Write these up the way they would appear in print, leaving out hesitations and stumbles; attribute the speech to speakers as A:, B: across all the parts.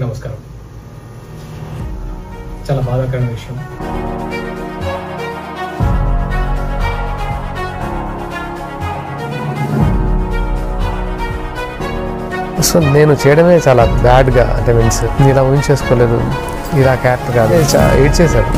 A: నమస్కారం. చాలా బాధాకరమైన విషయం.
B: సో నేను చేయడమే చాలా బ్యాడ్గా, అంటే మీన్స్ ఇలా ఊహించేసుకోలేదు, ఇలా క్యారెక్టర్ కాదు, ఏడ్ చేశారు.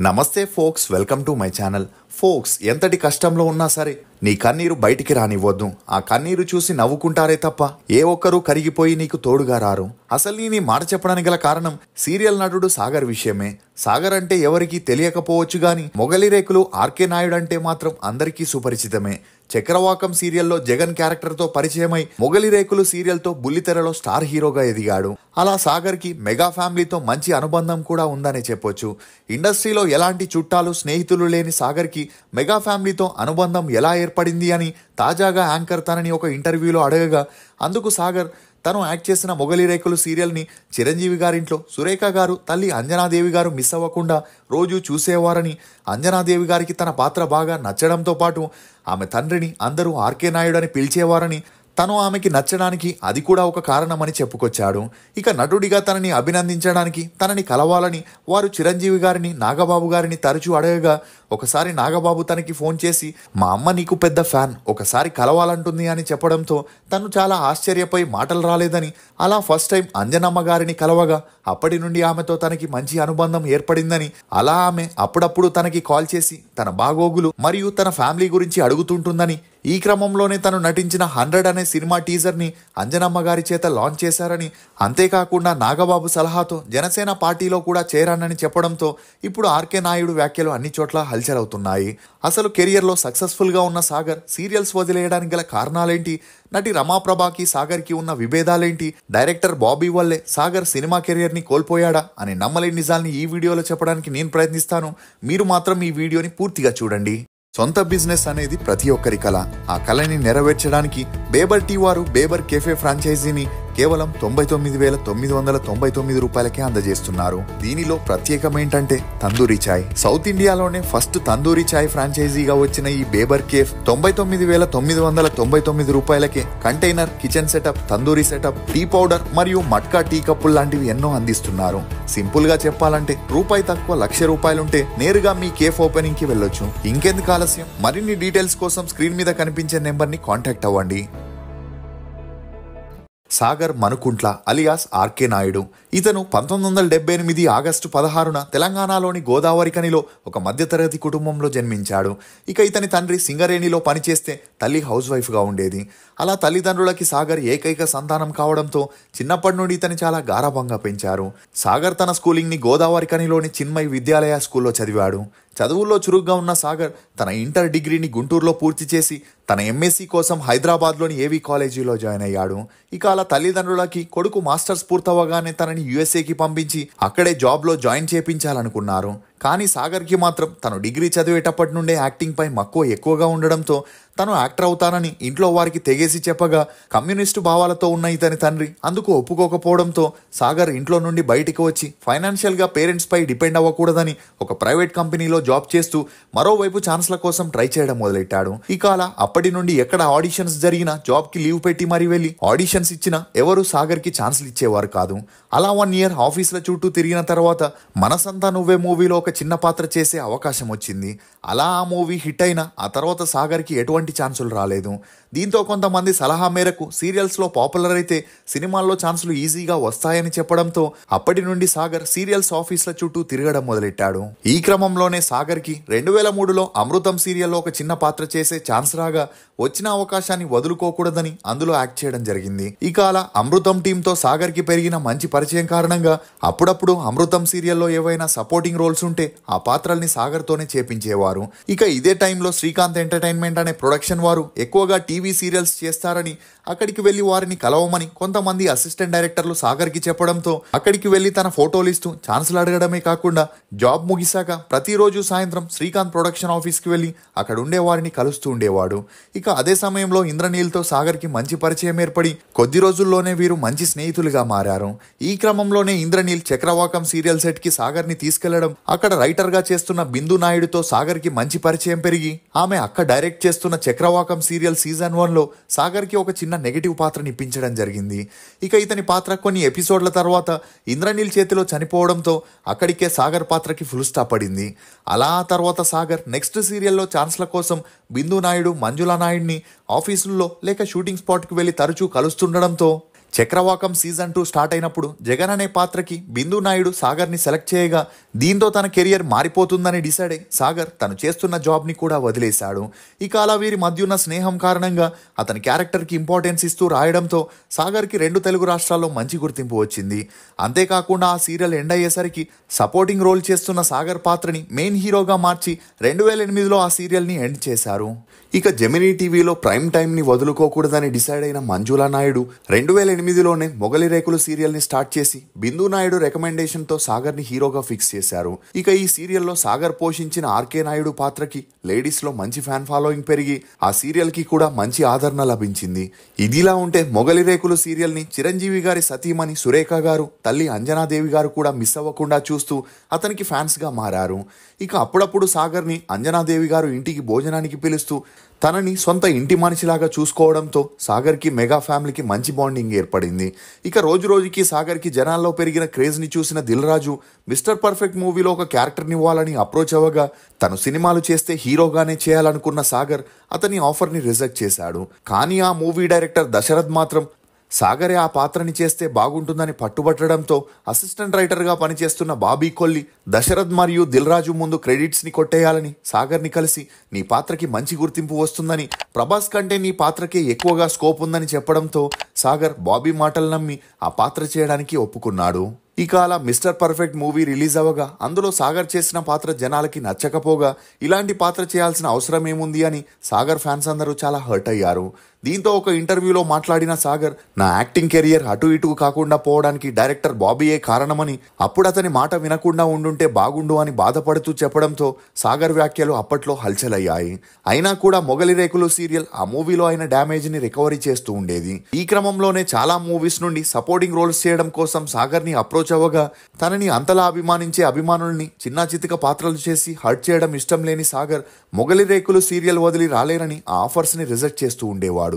C: నమస్తే folks, welcome to my channel. Folks, ఎంతటి కష్టంలో ఉన్నా సరే నీ కన్నీరు బయటికి రానివ్వద్దు. ఆ కన్నీరు చూసి నవ్వుకుంటారే తప్ప ఏ ఒక్కరూ కరిగిపోయి నీకు తోడుగా రారు. అసలు నీ మాట చెప్పడానికి గల కారణం సీరియల్ నటుడు సాగర్ విషయమే. సాగర్ అంటే ఎవరికీ తెలియకపోవచ్చు గాని మొగలి రేకులు ఆర్కే నాయుడు అంటే మాత్రం అందరికీ సుపరిచితమే. చక్రవాకం సీరియల్లో జగన్ క్యారెక్టర్తో పరిచయమై మొగలి రేకులు సీరియల్తో బుల్లితెరలో స్టార్ హీరోగా ఎదిగాడు. అలా సాగర్కి మెగా ఫ్యామిలీతో మంచి అనుబంధం కూడా ఉందనే చెప్పొచ్చు. ఇండస్ట్రీలో ఎలాంటి చుట్టాలు స్నేహితులు లేని సాగర్కి మెగా ఫ్యామిలీతో అనుబంధం ఎలా ఏర్పడింది అని తాజాగా యాంకర్ తనని ఒక ఇంటర్వ్యూలో అడగగా అందుకు సాగర్ తను యాక్ట్ చేసిన మొగలి రేకులు సీరియల్ని చిరంజీవి గారింట్లో సురేఖ గారు తల్లి అంజనాదేవి గారు మిస్ అవ్వకుండా రోజు చూసేవారని, అంజనాదేవి గారికి తన పాత్ర బాగా నచ్చడంతో పాటు ఆమె తండ్రిని అందరూ ఆర్కే నాయుడు అని పిలిచేవారని, తను ఆమెకి నచ్చడానికి అది కూడా ఒక కారణమని చెప్పుకొచ్చాడు. ఇక నటుడిగా తనని అభినందించడానికి, తనని కలవాలని వారు చిరంజీవి గారిని, నాగబాబు గారిని తరచూ అడగగా ఒకసారి నాగబాబు తనకి ఫోన్ చేసి మా అమ్మ నీకు పెద్ద ఫ్యాన్, ఒకసారి కలవాలంటుంది అని చెప్పడంతో తను చాలా ఆశ్చర్యపోయి మాటలు రాలేదని, అలా ఫస్ట్ టైం అంజనమ్మ గారిని కలవగా అప్పటి నుండి ఆమెతో తనకి మంచి అనుబంధం ఏర్పడిందని, అలా ఆమె అప్పుడప్పుడు తనకి కాల్ చేసి తన బాగోగులు మరియు తన ఫ్యామిలీ గురించి అడుగుతుంటుందని, ఈ క్రమంలోనే తను నటించిన 100 అనే సినిమా టీజర్ని అంజనమ్మ గారి చేత లాంచ్ చేశారని, అంతేకాకుండా నాగబాబు సలహాతో జనసేన పార్టీలో కూడా చేరానని చెప్పడంతో ఇప్పుడు ఆర్కే నాయుడు వ్యాఖ్యలు అన్ని చోట్ల హల్చల్ అవుతున్నాయి. అసలు కెరియర్లో సక్సెస్ఫుల్గా ఉన్న సాగర్ సీరియల్స్ వదిలేయడానికి గల కారణాలేంటి? నటి రమాప్రభకి సాగర్కి ఉన్న విభేదాలేంటి? డైరెక్టర్ బాబీ వల్లే సాగర్ సినిమా కెరియర్ని కోల్పోయాడా అని నమ్మలేని నిజాల్ని ఈ వీడియోలో చెప్పడానికి నేను ప్రయత్నిస్తాను. మీరు మాత్రం ఈ వీడియోని పూర్తిగా చూడండి. సొంత బిజినెస్ అనేది ప్రతి ఒక్కరి కళ. ఆ కళని నెరవేర్చడానికి బేబర్ టీ వారు బేబర్ కేఫే ఫ్రాంచైజీని కేవలం 99,999 రూపాయలకే అందజేస్తున్నారు. దీనిలో ప్రత్యేకమేంటంటే తందూరి చాయ్. సౌత్ ఇండియాలోనే ఫస్ట్ తందూరి చాయ్ ఫ్రాంచైజీగా వచ్చిన ఈ బేబర్ కేఫ్ 99,999 రూపాయలకే container, kitchen setup, tandoori setup, tea powder మరియు మట్కా టీ కప్పులు లాంటివి ఎన్నో అందిస్తున్నారు. సింపుల్ గా చెప్పాలంటే రూపాయి తక్కువ ₹1,00,000 నేరుగా మీ కేఫ్ ఓపెనింగ్ కి వెళ్ళొచ్చు. ఇంకెందుకు ఆలస్యం? మరిన్ని డీటెయిల్స్ కోసం స్క్రీన్ మీద కనిపించే నెంబర్ ని కాంటాక్ట్ అవ్వండి. Sagar Manukuntla alias RK Naidu. ఇతను 1978 ఆగస్టు 16న తెలంగాణలోని గోదావరిఖనిలో ఒక మధ్యతరగతి కుటుంబంలో జన్మించాడు. ఇక ఇతని తండ్రి సింగరేణిలో పనిచేస్తే తల్లి హౌస్ వైఫ్గా ఉండేది. అలా తల్లిదండ్రులకి సాగర్ ఏకైక సంతానం కావడంతో చిన్నప్పటి నుండి ఇతని చాలా గారాబంగా పెంచారు. సాగర్ తన స్కూలింగ్ని గోదావరిఖనిలోని చిన్మయ్ విద్యాలయ స్కూల్లో చదివాడు. చదువుల్లో చురుగ్గా ఉన్న సాగర్ తన ఇంటర్ డిగ్రీని గుంటూరులో పూర్తి చేసి తన ఎంఎస్సీ కోసం హైదరాబాద్లోని ఏవీ కాలేజీలో జాయిన్ అయ్యాడు. ఇక అలా తల్లిదండ్రులకి కొడుకు మాస్టర్స్ పూర్తవగానే తనని యుఎస్ఏకి పంపించి అక్కడే జాబ్లో జాయిన్ చేపించాలనుకున్నారు. కానీ సాగర్కి మాత్రం తను డిగ్రీ చదివేటప్పటి నుండే యాక్టింగ్ పై మక్కువ ఎక్కువగా ఉండడంతో తను యాక్టర్ అవుతానని ఇంట్లో వారికి తెగేసి చెప్పగా కమ్యూనిస్టు భావాలతో ఉన్న ఇతని తండ్రి అందుకు ఒప్పుకోకపోవడంతో సాగర్ ఇంట్లో నుండి బయటికి వచ్చి ఫైనాన్షియల్గా పేరెంట్స్ పై డిపెండ్ అవ్వకూడదని ఒక ప్రైవేట్ కంపెనీలో జాబ్ చేస్తూ మరోవైపు ఛాన్స్ల కోసం ట్రై చేయడం మొదలెట్టాడు. ఇక అలా అప్పటి నుండి ఎక్కడ ఆడిషన్స్ జరిగినా జాబ్కి లీవ్ పెట్టి మరీ వెళ్ళి ఆడిషన్స్ ఇచ్చినా ఎవరు సాగర్కి ఛాన్స్లు ఇచ్చేవారు కాదు. అలా 1 ఇయర్ ఆఫీసుల చుట్టూ తిరిగిన తర్వాత మనసంతా నువ్వే మూవీలో ఒక చిన్న పాత్ర చేసే అవకాశం వచ్చింది. అలా ఆ మూవీ హిట్ అయినా ఆ తర్వాత సాగర్కి ఎటువంటి ఛాన్సులు రాలేదు. దీంతో కొంతమంది సలహా మేరకు సీరియల్స్లో పాపులర్ అయితే సినిమాల్లో ఛాన్సులు ఈజీగా వస్తాయని చెప్పడంతో అప్పటి నుండి సాగర్ సీరియల్స్ ఆఫీసుల చుట్టూ తిరగడం మొదలెట్టాడు. ఈ క్రమంలోనే సాగర్కి 2003లో అమృతం సీరియల్లో ఒక చిన్న పాత్ర చేసే ఛాన్స్ రాగా వచ్చిన అవకాశాన్ని వదులుకోకూడదని అందులో యాక్ట్ చేయడం జరిగింది. ఇక అలా అమృతం టీంతో సాగర్కి పెరిగిన మంచి పరిచయం కారణంగా అప్పుడప్పుడు అమృతం సీరియల్లో ఏవైనా సపోర్టింగ్ రోల్స్ ఉంటే ఆ పాత్రల్ని సాగర్తోనే చేపించేవారు. ఇక ఇదే టైంలో శ్రీకాంత్ ఎంటర్టైన్మెంట్ అనే ప్రొడక్షన్ వారు ఎక్కువగా టీవీ సీరియల్స్ చేస్తారని అక్కడికి వెళ్లి వారిని కలవమని కొంతమంది అసిస్టెంట్ డైరెక్టర్లు సాగర్కి చెప్పడంతో అక్కడికి వెళ్లి తన ఫోటోలు ఇస్తూ ఛాన్సులు అడగడమే కాకుండా జాబ్ ముగిశాక ప్రతిరోజు సాయంత్రం శ్రీకాంత్ ప్రొడక్షన్ ఆఫీస్కి వెళ్లి అక్కడ ఉండే వారిని కలుస్తూ ఉండేవాడు. ఇక అదే సమయంలో ఇంద్రనీల్తో సాగర్కి మంచి పరిచయం ఏర్పడి కొద్ది రోజుల్లోనే వీరు మంచి స్నేహితులుగా మారారు. ఈ క్రమంలోనే ఇంద్రనీల్ చక్రవాకం సీరియల్ సెట్కి సాగర్ని తీసుకెళ్లడం, అక్కడ అక్కడ రైటర్గా చేస్తున్న బిందు నాయుడుతో సాగర్కి మంచి పరిచయం పెరిగి ఆమె అక్క డైరెక్ట్ చేస్తున్న చక్రవాకం సీరియల్ సీజన్ 1లో సాగర్కి ఒక చిన్న నెగటివ్ పాత్రని ఇప్పించడం జరిగింది. ఇక ఇతని పాత్ర కొన్ని ఎపిసోడ్ల తర్వాత ఇంద్రనీల్ చేతిలో చనిపోవడంతో అక్కడికే సాగర్ పాత్రకి ఫుల్ స్టాప్ పడింది. అలా ఆ తర్వాత సాగర్ నెక్స్ట్ సీరియల్లో ఛాన్స్ల కోసం బిందు నాయుడు, మంజులా నాయుడిని ఆఫీసుల్లో లేక షూటింగ్ స్పాట్కి వెళ్ళి తరచూ కలుస్తుండడంతో చక్రవాకం సీజన్ 2 స్టార్ట్ అయినప్పుడు జగన్ అనే పాత్రకి బిందు నాయుడు సాగర్ని సెలెక్ట్ చేయగా దీంతో తన కెరియర్ మారిపోతుందని డిసైడ్ అయి సాగర్ తను చేస్తున్న జాబ్ని కూడా వదిలేశాడు. ఇక అలా వీరి మధ్య ఉన్న స్నేహం కారణంగా అతని క్యారెక్టర్కి ఇంపార్టెన్స్ ఇస్తూ రాయడంతో సాగర్కి 2 తెలుగు రాష్ట్రాల్లో మంచి గుర్తింపు వచ్చింది. అంతేకాకుండా ఆ సీరియల్ ఎండ్ అయ్యేసరికి సపోర్టింగ్ రోల్ చేస్తున్న సాగర్ పాత్రని మెయిన్ హీరోగా మార్చి 2008లో ఆ సీరియల్ని ఎండ్ చేశారు. ఇక జెమినీ టీవీలో ప్రైమ్ టైంని వదులుకోకూడదని డిసైడ్ అయిన మంజులా నాయుడు 2008లోనే మొగలి రేకులు సీరియల్ని స్టార్ట్ చేసి బిందు నాయుడు రికమెండేషన్తో సాగర్ని హీరోగా ఫిక్స్ చేశారు. ఇక ఈ సీరియల్లో సాగర్ పోషించిన ఆర్కే నాయుడు పాత్రకి లేడీస్లో మంచి ఫ్యాన్ ఫాలోయింగ్ పెరిగి ఆ సీరియల్కి కూడా మంచి ఆదరణ లభించింది. ఇదిలా ఉంటే మొగలి రేకులు సీరియల్ని చిరంజీవి గారి సతీమణి సురేఖ గారు, తల్లి అంజనాదేవి గారు కూడా మిస్ అవ్వకుండా చూస్తూ అతనికి ఫ్యాన్స్గా మారారు. ఇక అప్పుడప్పుడు సాగర్ని అంజనాదేవి గారు ఇంటికి భోజనానికి పిలుస్తూ తనని సొంత ఇంటి మనిషిలాగా చూసుకోవడంతో సాగర్కి మెగా ఫ్యామిలీకి మంచి బాండింగ్ ఏర్పడింది. ఇక రోజు రోజుకి సాగర్కి జనాల్లో పెరిగిన క్రేజ్ని చూసిన దిల్ రాజు మిస్టర్ పర్ఫెక్ట్ మూవీలో ఒక క్యారెక్టర్ని ఇవ్వాలని అప్రోచ్ అవ్వగా తను సినిమాలు చేస్తే హీరోగానే చేయాలనుకున్న సాగర్ అతని ఆఫర్ని రిజెక్ట్ చేశాడు. కానీ ఆ మూవీ డైరెక్టర్ దశరథ్ మాత్రం సాగరే ఆ పాత్రని చేస్తే బాగుంటుందని పట్టుబట్టడంతో అసిస్టెంట్ రైటర్గా పనిచేస్తున్న బాబీ కొల్లి దశరథ్ మరియు దిల్ రాజు ముందు క్రెడిట్స్ని కొట్టేయాలని సాగర్ని కలిసి నీ పాత్రకి మంచి గుర్తింపు వస్తుందని, ప్రభాస్ కంటే నీ పాత్రకే ఎక్కువగా స్కోప్ ఉందని చెప్పడంతో సాగర్ బాబీ మాటలు నమ్మి ఆ పాత్ర చేయడానికి ఒప్పుకున్నాడు. ఇక అలా మిస్టర్ పర్ఫెక్ట్ మూవీ రిలీజ్ అవ్వగా అందులో సాగర్ చేసిన పాత్ర జనాలకి నచ్చకపోగా ఇలాంటి పాత్ర చేయాల్సిన అవసరం ఏముంది అని సాగర్ ఫ్యాన్స్ అందరూ చాలా హర్ట్ అయ్యారు. దీంతో ఒక ఇంటర్వ్యూలో మాట్లాడిన సాగర్ నా యాక్టింగ్ కెరియర్ అటు ఇటు కాకుండా పోవడానికి డైరెక్టర్ బాబీయే కారణమని, అప్పుడు అతని మాట వినకుండా ఉండుంటే బాగుండు అని బాధపడుతూ చెప్పడంతో సాగర్ వ్యాఖ్యలు అప్పట్లో హల్చల్ అయ్యాయి. అయినా కూడా మొగలి రేకులు సీరియల్ ఆ మూవీలో అయిన డ్యామేజ్ని రికవరీ చేస్తూ ఉండేది. ఈ క్రమంలోనే చాలా మూవీస్ నుండి సపోర్టింగ్ రోల్స్ చేయడం కోసం సాగర్ని అప్రోచ్ అవ్వగా తనని అంతలా అభిమానించే అభిమానుల్ని చిన్న చితిక పాత్రలు చేసి హర్ట్ చేయడం ఇష్టం లేని సాగర్ మొగలి రేకులు సీరియల్ వదిలి రాలేరని ఆ ఆఫర్స్ని రిజెక్ట్ చేస్తూ ఉండేవాడు.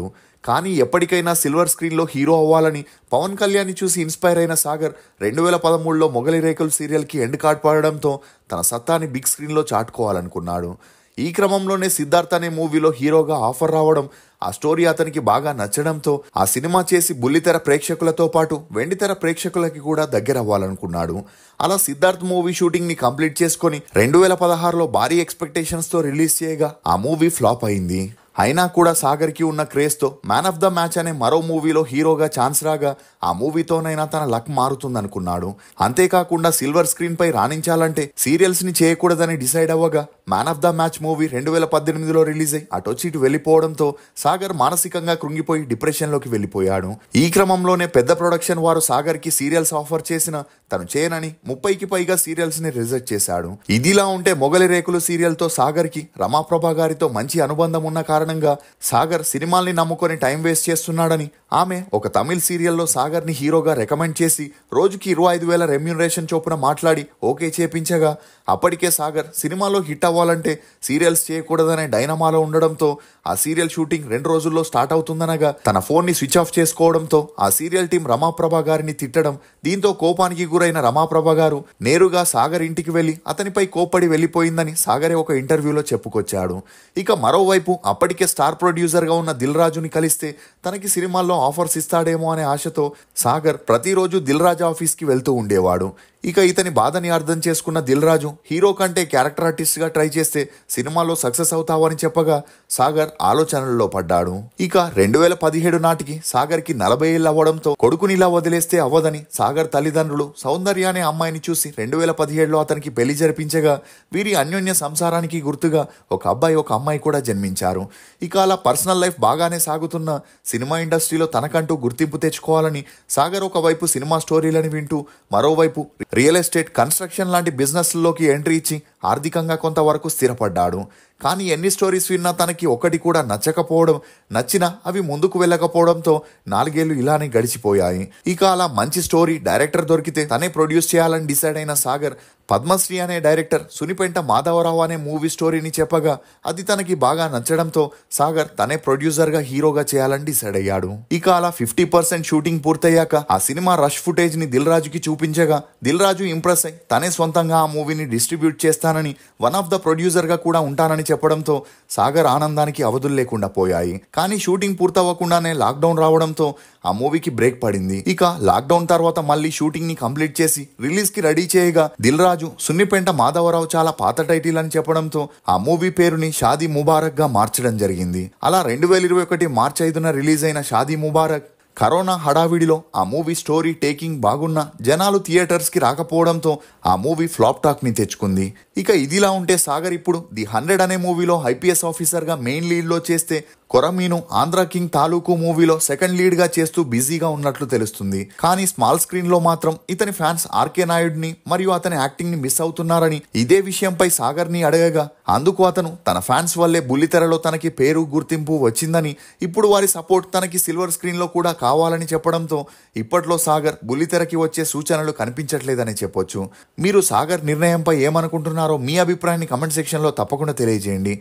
C: కానీ ఎప్పటికైనా సిల్వర్ స్క్రీన్లో హీరో అవ్వాలని పవన్ కళ్యాణ్ని చూసి ఇన్స్పైర్ అయిన సాగర్ 2013లో మొగలి రేకులు సీరియల్కి ఎండ్ కార్డ్ పడడంతో తన సత్తాని బిగ్ స్క్రీన్లో చాటుకోవాలనుకున్నాడు. ఈ క్రమంలోనే సిద్ధార్థ్ అనే మూవీలో హీరోగా ఆఫర్ రావడం, ఆ స్టోరీ అతనికి బాగా నచ్చడంతో ఆ సినిమా చేసి బుల్లితెర ప్రేక్షకులతో పాటు వెండితెర ప్రేక్షకులకి కూడా దగ్గర అవ్వాలనుకున్నాడు. అలా సిద్ధార్థ్ మూవీ షూటింగ్ ని కంప్లీట్ చేసుకొని 2016లో భారీ ఎక్స్పెక్టేషన్స్తో రిలీజ్ చేయగా ఆ మూవీ ఫ్లాప్ అయింది. అయినా కూడా సాగర్కి ఉన్న క్రేజ్తో మ్యాన్ ఆఫ్ ద మ్యాచ్ అనే మరో మూవీలో హీరోగా ఛాన్స్ రాగా ఆ మూవీతోనైనా తన లక్ మారుతుందనుకున్నాడు. అంతేకాకుండా సిల్వర్ స్క్రీన్ పై రాణించాలంటే సీరియల్స్ ని చేయకూడదని డిసైడ్ అవ్వగా man of the match movie 2018లో రిలీజ్ అయి అటొచ్చి ఇటు వెళ్ళిపోవడంతో సాగర్ మానసికంగా కృంగిపోయి డిప్రెషన్లోకి వెళ్ళిపోయాడు. ఈ క్రమంలోనే పెద్ద ప్రొడక్షన్ వారు సాగర్కి సీరియల్స్ ఆఫర్ చేసిన తను చేయనని 30కి పైగా సీరియల్స్ ని రిజెక్ట్ చేశాడు. ఇదిలా ఉంటే మొగలి రేకులు సీరియల్తో సాగర్కి రమాప్రభ గారితో మంచి అనుబంధం ఉన్న కారణంగా సాగర్ సినిమాల్ని నమ్ముకొని టైం వేస్ట్ చేస్తున్నాడని ఆమె ఒక తమిళ్ సీరియల్లో సాగర్ని హీరోగా రికమెండ్ చేసి రోజుకి 25,000 రెమ్యూనరేషన్ చొప్పున మాట్లాడి ఓకే చేపించగా అప్పటికే సాగర్ సినిమాలో హిట్ అవ్వాలంటే సీరియల్స్ చేయకూడదనే డైనమాలో ఉండడంతో ఆ సీరియల్ షూటింగ్ 2 రోజుల్లో స్టార్ట్ అవుతుందనగా తన ఫోన్ని స్విచ్ ఆఫ్ చేసుకోవడంతో ఆ సీరియల్ టీం రమాప్రభ గారిని తిట్టడం, దీంతో కోపానికి గురైన రమాప్రభ గారు నేరుగా సాగర్ ఇంటికి వెళ్లి అతనిపై కోప్పడి వెళ్లిపోయిందని సాగరే ఒక ఇంటర్వ్యూలో చెప్పుకొచ్చాడు. ఇక మరోవైపు అప్పటికే స్టార్ ప్రొడ్యూసర్గా ఉన్న దిల్ రాజుని కలిస్తే తనకి సినిమాల్లో ఆఫర్స్ ఇస్తాడేమో అనే ఆశతో సాగర్ ప్రతిరోజు దిల్ రాజు ఆఫీస్కి వెళ్తూ ఉండేవాడు. ఇక ఇతని బాధని అర్థం చేసుకున్న దిల్ రాజు హీరో కంటే క్యారెక్టర్ ఆర్టిస్ట్గా ట్రై చేస్తే సినిమాలో సక్సెస్ అవుతావని చెప్పగా సాగర్ ఆలోచనల్లో పడ్డాడు. ఇక 2017 నాటికి సాగర్కి 40 ఏళ్ళు అవ్వడంతో కొడుకునిలా వదిలేస్తే అవ్వదని సాగర్ తల్లిదండ్రులు సౌందర్య అనే అమ్మాయిని చూసి 2017లో అతనికి పెళ్లి జరిపించగా వీరి అన్యోన్య సంసారానికి గుర్తుగా ఒక అబ్బాయి ఒక అమ్మాయి కూడా జన్మించారు. ఇక అలా పర్సనల్ లైఫ్ బాగానే సాగుతున్న సినిమా ఇండస్ట్రీలో తనకంటూ గుర్తింపు తెచ్చుకోవాలని సాగర్ ఒకవైపు సినిమా స్టోరీలని వింటూ మరోవైపు రియల్ ఎస్టేట్, కన్స్ట్రక్షన్ లాంటి బిజినెస్లోకి ఎంట్రీ ఇచ్చి ఆర్థికంగా కొంతవరకు స్థిరపడ్డాడు. కానీ ఎన్ని స్టోరీస్ విన్నా తనకి ఒకటి కూడా నచ్చకపోవడం, నచ్చినా అవి ముందుకు వెళ్ళకపోవడంతో 4 ఏళ్లు ఇలానే గడిచిపోయాయి. ఇక అలా మంచి స్టోరీ డైరెక్టర్ దొరికితే తనే ప్రొడ్యూస్ చేయాలని డిసైడ్ అయిన సాగర్ పద్మశ్రీ అనే డైరెక్టర్ సునిపెంట మాధవరావు అనే మూవీ స్టోరీని చెప్పగా అది తనకి బాగా నచ్చడంతో సాగర్ తనే ప్రొడ్యూసర్గా హీరోగా చేయాలని డిసైడ్ అయ్యాడు. ఇక అలా 50% షూటింగ్ పూర్తయ్యాక ఆ సినిమా రష్ ఫుటేజ్ ని దిల్ రాజుకి చూపించగా దిల్ రాజు ఇంప్రెస్ అయి తనే సొంతంగా ఆ మూవీని డిస్ట్రిబ్యూట్ చేస్తానని వన్ ఆఫ్ ద ప్రొడ్యూసర్ గా కూడా ఉంటానని చెప్పడంతో సాగర్ ఆనందానికి అవధులు లేకుండా పోయాయి. కానీ షూటింగ్ పూర్తవ్వకుండానే లాక్డౌన్ రావడంతో ఆ మూవీకి బ్రేక్ పడింది. ఇక లాక్డౌన్ తర్వాత మళ్ళీ షూటింగ్ ని కంప్లీట్ చేసి రిలీజ్ కి రెడీ చేయగా దిల్ రాజు సున్నిపెంట మాధవరావు చాలా పాత టైటిల్ అని చెప్పడంతో ఆ మూవీ పేరుని షాదీ ముబారక్ గా మార్చడం జరిగింది. అలా 2021 మార్చి 5న రిలీజ్ అయిన షాదీ ముబారక్ కరోనా హడావిడిలో ఆ మూవీ స్టోరీ టేకింగ్ బాగున్నా జనాలు థియేటర్స్ కి రాకపోవడంతో ఆ మూవీ ఫ్లాప్ టాక్ ని తెచ్చుకుంది. ఇక ఇదిలా ఉంటే సాగర్ ఇప్పుడు ది 100 అనే మూవీలో ఐపీఎస్ ఆఫీసర్ గా మెయిన్ లీడ్ లో చేస్తే కొరమీను ఆంధ్ర కింగ్ తాలూకు మూవీలో సెకండ్ లీడ్ గా చేస్తూ బిజీగా ఉన్నట్లు తెలుస్తుంది. కానీ స్మాల్ స్క్రీన్ లో మాత్రం ఇతని ఫ్యాన్స్ ఆర్కే నాయుడిని మరియు అతని యాక్టింగ్ ని మిస్ అవుతున్నారని ఇదే విషయంపై సాగర్ ని అడగగా అందుకు అతను తన ఫ్యాన్స్ వల్లే బుల్లితెరలో తనకి పేరు గుర్తింపు వచ్చిందని ఇప్పుడు వారి సపోర్ట్ తనకి సిల్వర్ స్క్రీన్ లో కూడా కావాలని చెప్పడంతో ఇప్పట్లో సాగర్ బుల్లితెరకి వచ్చే సూచనలు కనిపించట్లేదని చెప్పొచ్చు. మీరు సాగర్ నిర్ణయంపై ఏమనుకుంటున్నారో మీ అభిప్రాయాన్ని కమెంట్ సెక్షన్ లో తప్పకుండా తెలియజేయండి.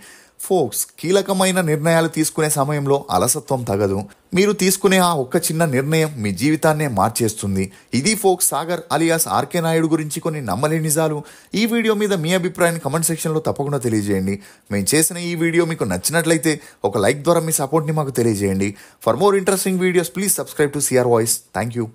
C: ఫోక్స్, కీలకమైన నిర్ణయాలు తీసుకునే సమయంలో అలసత్వం తగదు. మీరు తీసుకునే ఆ ఒక్క చిన్న నిర్ణయం మీ జీవితాన్నే మార్చేస్తుంది. ఇది folks Sagar alias RK Naidu గురించి కొన్ని నమ్మలేని నిజాలు. ఈ వీడియో మీద మీ అభిప్రాయాన్ని కమెంట్ సెక్షన్లో తప్పకుండా తెలియజేయండి. మేము చేసిన ఈ వీడియో మీకు నచ్చినట్లయితే ఒక లైక్ ద్వారా మీ సపోర్ట్ని మాకు తెలియజేయండి. For more interesting videos please subscribe to CR voice. Thank you.